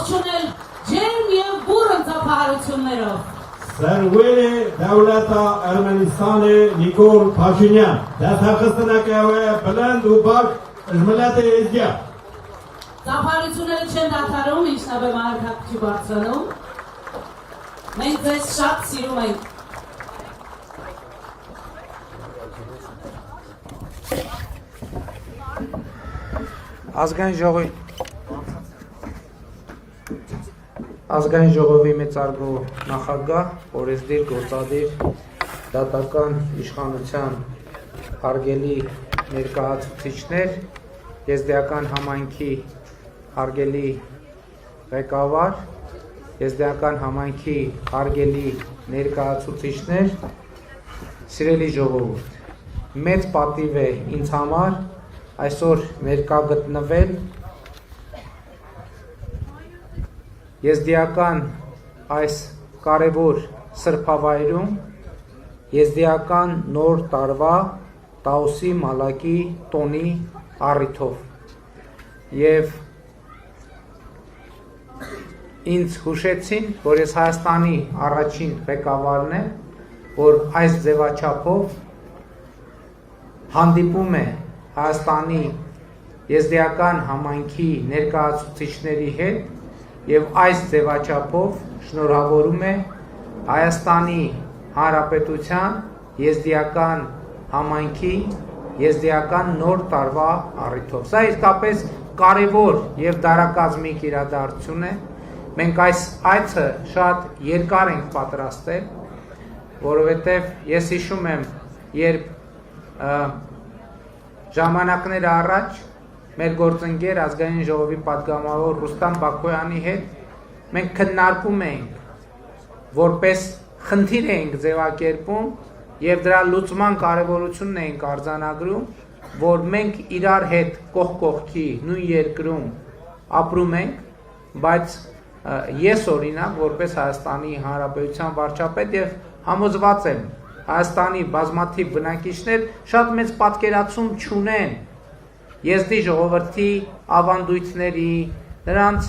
ողջունել ջերմ եւ բուռն ծափահարություններով։ Սերվելի դավլատա Արմենիստանի Նիկոլ Փաշինյան, դասախստնակավե բլանդ ու բակ ժմլատը եզգյա։ Ծափահարությունները չեն դադարում, ինչ նավե մահարկակի բարձրանում։ Մենք ձեզ շատ սիրում ենք։ Ազգային ժողովի մեծարգո նախագահ, օրենսդիր, գործադիր, դատական իշխանության հարգելի ներկայացուցիչներ, եզդիական համայնքի հարգելի ղեկավար, եզդիական համայնքի հարգելի ներկայացուցիչներ, սիրելի ժողովուրդ, մեծ պատիվ է ինձ համար այսօր ներկա գտնվել եզդիական այս կարևոր սրբավայրում եզդիական նոր տարվա Տաուսի Մալակի տոնի առիթով եւ ինձ հուշեցին, որ ես Հայաստանի առաջին ղեկավարն եմ, որ այս ձևաչափով հանդիպում է Հայաստանի եզդիական համայնքի ներկայացուցիչների հետ եւ այս ձևաչափով շնորհավորում է Հայաստանի Հանրապետության եզդիական համայնքի եզդիական նոր տարվա առիթով։ Սա իսկապես կարևոր եւ դարակազմիկ իրադարձություն է։ Մենք այս այցը շատ երկար ենք պատրաստել, որովհետեւ ես հիշում եմ, երբ ժամանակներ առաջ մեր գործընկեր ազգային ժողովի պատգամավոր Ռուստամ Բաքոյանի հետ մենք քննարկում էինք, որպես խնդիր էինք ձևակերպում եւ դրա լուծման կարեւորությունն էինք արձանագրում, որ մենք իրար հետ կողք կողքի նույն երկրում ապրում ենք, բայց ես օրինակ որպես Հայաստանի Հանրապետության վարչապետ եւ համոզված եմ Հայաստանի բազմաթիվ բնակիչներ շատ մեծ պատկերացում չունեն եզդի ժողովրդի ավանդույթների, նրանց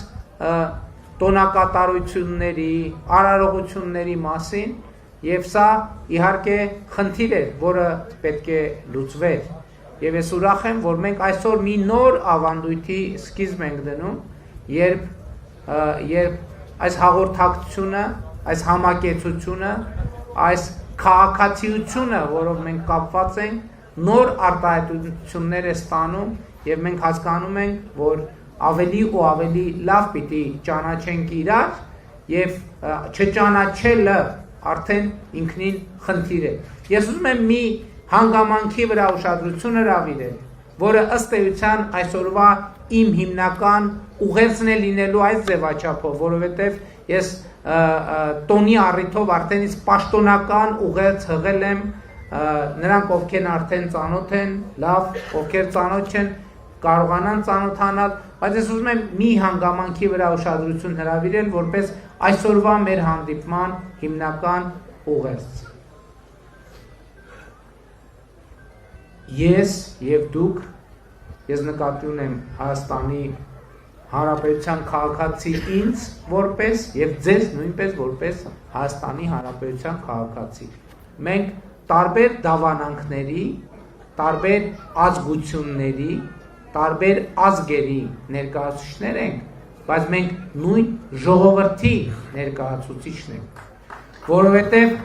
տոնակատարությունների, արարողությունների մասին եւ սա իհարկե խնդիր է, որը պետք է լուծվեր։ Եվ ես ուրախ եմ, որ մենք այսօր մի նոր ավանդույթի սկիզբ ենք դնում, երբ այս հաղորդակցությունը, այս համակեցությունը, այս քաղաքացիությունը, որով մենք կապված ենք, նոր արտահայտություններ է ստանում եւ մենք հասկանում ենք, որ ավելի ու ավելի լավ պիտի ճանաչենք իրար եւ չճանաչելը արդեն ինքնին խնդիր է։ Ես ուզում եմ մի հանգամանքի վրա ուշադրություն հրավիրել, որը ըստ էության այսօրվա իմ հիմնական ուղերձն է լինելու այս ձևաչափով, որովհետեւ ես տոնի առիթով արդեն իսկ պաշտոնական ուղերձ հղել եմ նրանք ովքեր արդեն ծանոթ են, լավ, ովքեր ծանոթ չեն, կարողանան ծանոթանալ, բայց ես ուզում եմ մի հանգամանքի վրա ուշադրություն հրավիրել, որպես այսօրվա մեր հանդիպման հիմնական ուղերձ։ Ես եւ դուք, ես նկատի ունեմ Հայաստանի Հանրապետության քաղաքացի ինձ որպես եւ ձեզ նույնպես որպես Հայաստանի Հանրապետության քաղաքացի։ Մենք տարբեր դավանանքների, տարբեր ազգությունների, տարբեր ազգերի ներկայացուցիչներ ենք, բայց մենք նույն ժողովրդի ներկայացուցիչն ենք, որովհետև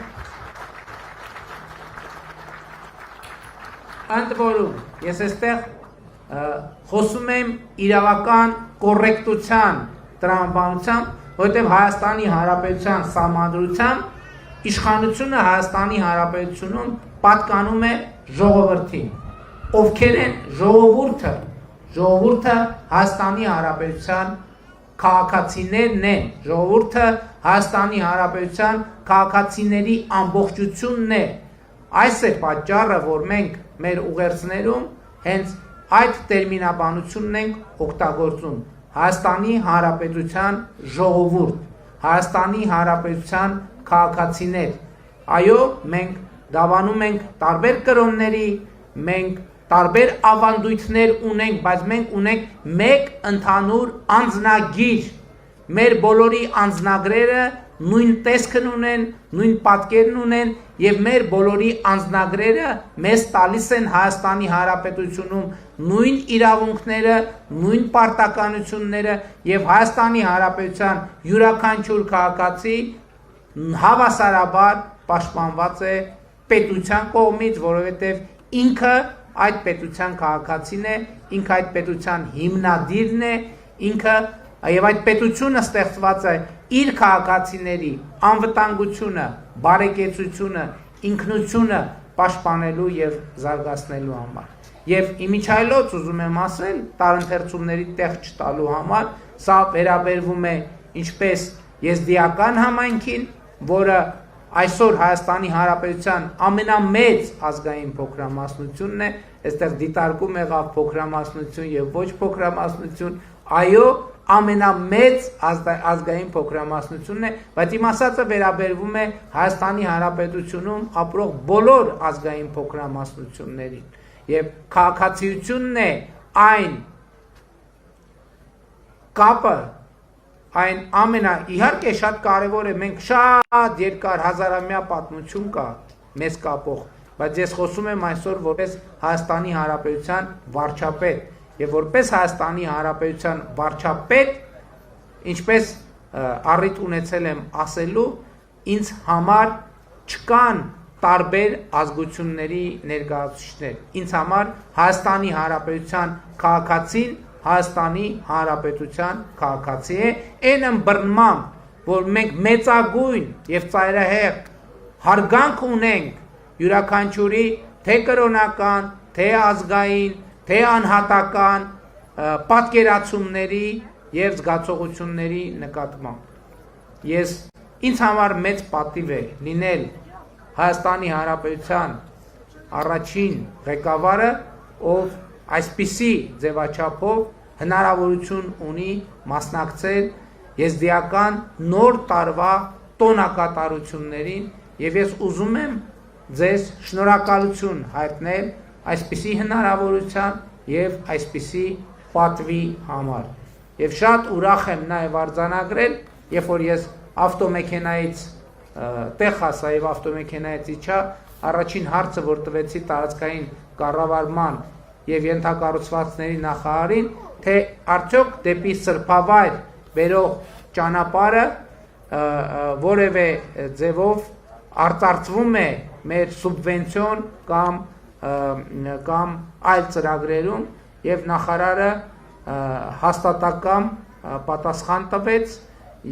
ընդ որում ես այստեղ խոսում եմ իրավական կոռեկտության տրամաբանությամբ, որովհետև Հայաստանի Հանրապետության սահմանադրությամբ իշխանությունը Հայաստանի Հանրապետությունում պատկանում է ժողովրդին։ Ովքեր են ժողովուրդը։ Ժողովուրդը Հայաստանի Հանրապետության քաղաքացիներն են։ Ժողովուրդը Հայաստանի Հանրապետության քաղաքացիների ամբողջությունն է։ Այս է պատճառը, որ մենք մեր ուղերձներում հենց այդ տերմինաբանությունն ենք օգտագործում։ Հայաստանի Հանրապետության ժողովուրդ, Հայաստանի Հանրապետության քաղաքացիներ։ Այո, մենք դավանում ենք տարբեր կրոնների, մենք տարբեր ավանդույթներ ունենք, բայց մենք ունենք մեկ ընդհանուր անձնագիր, մեր բոլորի անձնագրերը նույն տեսքն ունեն, նույն պատկերն ունեն եւ մեր բոլորի անձնագրերը մեզ տալիս են Հայաստանի Հանրապետությունում նույն իրավունքները, նույն պարտականությունները եւ Հայաստանի Հանրապետության յուրաքանչյուր քաղաքացի հավասարաբար պաշտպանված է պետության կողմից, որովհետեւ ինքը այդ պետության քաղաքացին է, ինքը այդ պետության հիմնադիրն է, ինքը եւ այդ պետությունը ստեղծված է իր քաղաքացիների անվտանգությունը, բարեկեցությունը, ինքնությունը պաշտպանելու եւ զարգացնելու համար։ Եվ իմիջայլոց ուզում եմ ասել, տարընթերցումների տեղ չտալու համար, սա վերաբերվում է ինչպես եզդիական համայնքին, որը այսօր Հայաստանի Հանրապետության ամենամեծ ազգային փոքրամասնությունն է, այստեղ դիտարկում եղավ փոքրամասնություն եւ ոչ փոքրամասնություն, այո, ամենամեծ ազգային փոքրամասնությունն է, բայց իմ ասածը վերաբերվում է Հայաստանի Հանրապետությունում ապրող բոլոր ազգային փոքրամասնություններին եւ քաղաքացիությունն է այն կապը, այն իհարկե շատ կարևոր է, մենք շատ երկար հազարամյա պատմություն կա մեզ կապող, բայց ես խոսում եմ այսօր որպես Հայաստանի Հանրապետության վարչապետ եւ որպես Հայաստանի Հանրապետության վարչապետ, ինչպես առիթ ունեցել եմ ասելու, ինձ համար չկան տարբեր ազգությունների ներկայացուցիչներ, ինձ համար Հայաստանի Հանրապետության քաղաքացին Հայաստանի Հանրապետության քաղաքացի է, այն ըմբռնմամբ, որ մենք մեծագույն եւ ծայրահեղ հարգանք ունենք յուրաքանչյուրի թե կրոնական, թե ազգային, թե անհատական պատկերացումների եւ զգացողությունների նկատմամբ։ Ինձ համար մեծ պատիվ է լինել Հայաստանի Հանրապետության առաջին ղեկավարը, ով այսպիսի ձևաչափով հնարավորություն ունի մասնակցել եզդիական նոր տարվա տոնակատարություններին եւ ես ուզում եմ ձեզ շնորհակալություն հայտնել այսպիսի հնարավորության եւ այսպիսի պատվի համար եւ շատ ուրախ եմ նաեւ արձանագրել, երբ որ ես ավտոմեքենայից տեղ հասա եւ ավտոմեքենայից իջա, առաջին հարցը որ տվեցի տարածքային կառավարման եւ ենթակառուցվածքների նախարարին, թե արդյոք դեպի Սրբավայր վերող ճանապարհը որևէ ձևով արտարծվում է մեր սուբվենցիոն կամ այլ ծրագրերում եւ նախարարը հաստատակամ պատասխան տվեց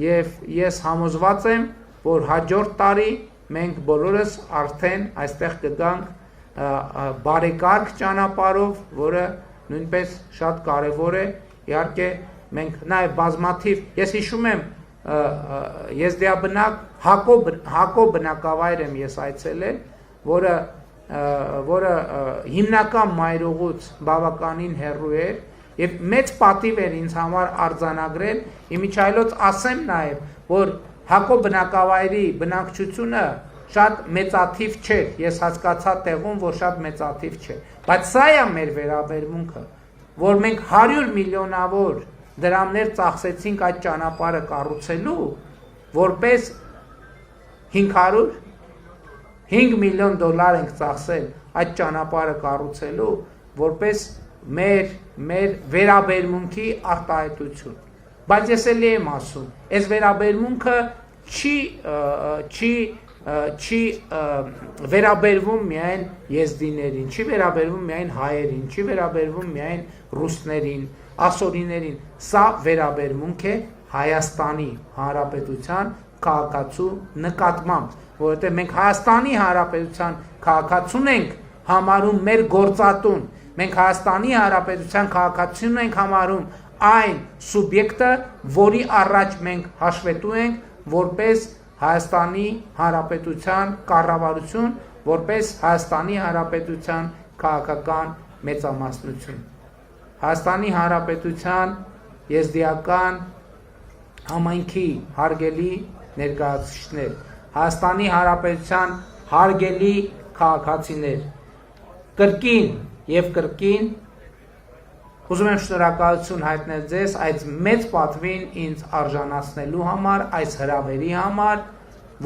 եւ ես համոզված եմ, որ հաջորդ տարի մենք բոլորս արդեն այստեղ կգանք բարեկարգ ճանապարհով, որը նույնպես շատ կարևոր է, իհարկե մենք նաև բազմաթիվ, ես հիշում եմ եզդիաբնակ Հակո բնակավայր եմ ես այցելել, որը հիմնական մայրուղուց բավականին հեռու էր եւ մեծ պատիվ էր ինձ համար արձանագրել, իմիջայլոց ասեմ նաև, որ Հակո բնակավայրի բնակչությունը շատ մեծաթիվ չէր, ես հասկացա տեղում, որ շատ մեծաթիվ չէ, բայց սա է մեր վերաբերմունքը, որ մենք 100 միլիոնավոր դրամներ ծախսեցինք այդ ճանապարհը կառուցելու, որպես 5 միլիոն դոլար ենք ծախսել այդ ճանապարհը կառուցելու, որպես մեր վերաբերմունքի արտահայտություն, բայց ես էլի եմ ասում, այս վերաբերմունքը չի վերաբերվում միայն եզդիներին, չի վերաբերվում միայն հայերին, չի վերաբերվում միայն ռուսներին, ասորիներին, սա վերաբերմունք է Հայաստանի Հանրապետության քաղաքացու նկատմամբ, որովհետև մենք Հայաստանի Հանրապետության քաղաքացուն ենք համարում մեր գործատուն, մենք Հայաստանի Հանրապետության քաղաքացուն ենք համարում այն սուբյեկտը, որի առաջ մենք հաշվետու ենք, որպես Հայաստանի Հանրապետության կառավարություն, որպես Հայաստանի Հանրապետության քաղաքական մեծամասնություն։ Հայաստանի Հանրապետության եզդիական համայնքի հարգելի ներկայացուցիչներ, Հայաստանի Հանրապետության հարգելի քաղաքացիներ, կրկին եւ կրկին Ուզում եմ շնորհակալություն հայտնել ձեզ այդ մեծ պատվին ինձ արժանացնելու համար, այս հրավերի համար,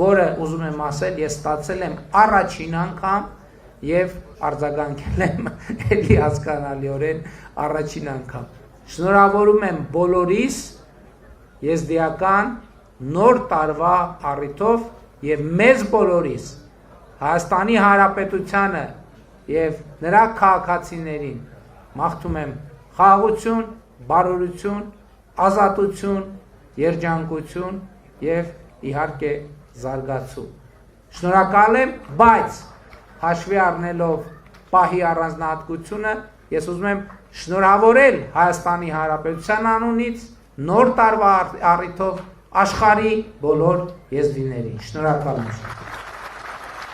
որը ուզում եմ ասել, ես ստացել եմ առաջին անգամ եւ արձագանքել եմ էլի հասկանալիորեն առաջին անգամ։ Շնորհավորում եմ բոլորիս եզդիական նոր տարվա առիթով եւ մեզ բոլորիս Հայաստանի Հանրապետությանը եւ նրա քաղաքացիներին մաղթում եմ խաղաղություն, բարօրություն, ազատություն, երջանկություն եւ իհարկե զարգացում։ Շնորհակալ եմ, բայց հաշվի առնելով պահի առանձնահատկությունը, ես ուզում եմ շնորհավորել Հայաստանի Հանրապետության անունից նոր տարվա առիթով աշխարհի բոլոր եզդիներին։ Շնորհակալություն։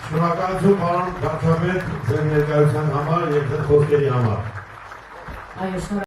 Շնորհակալություն պարոն վարչապետ ձեր ներկայության համար եւ ձեր խոսքերի համար։ Այո,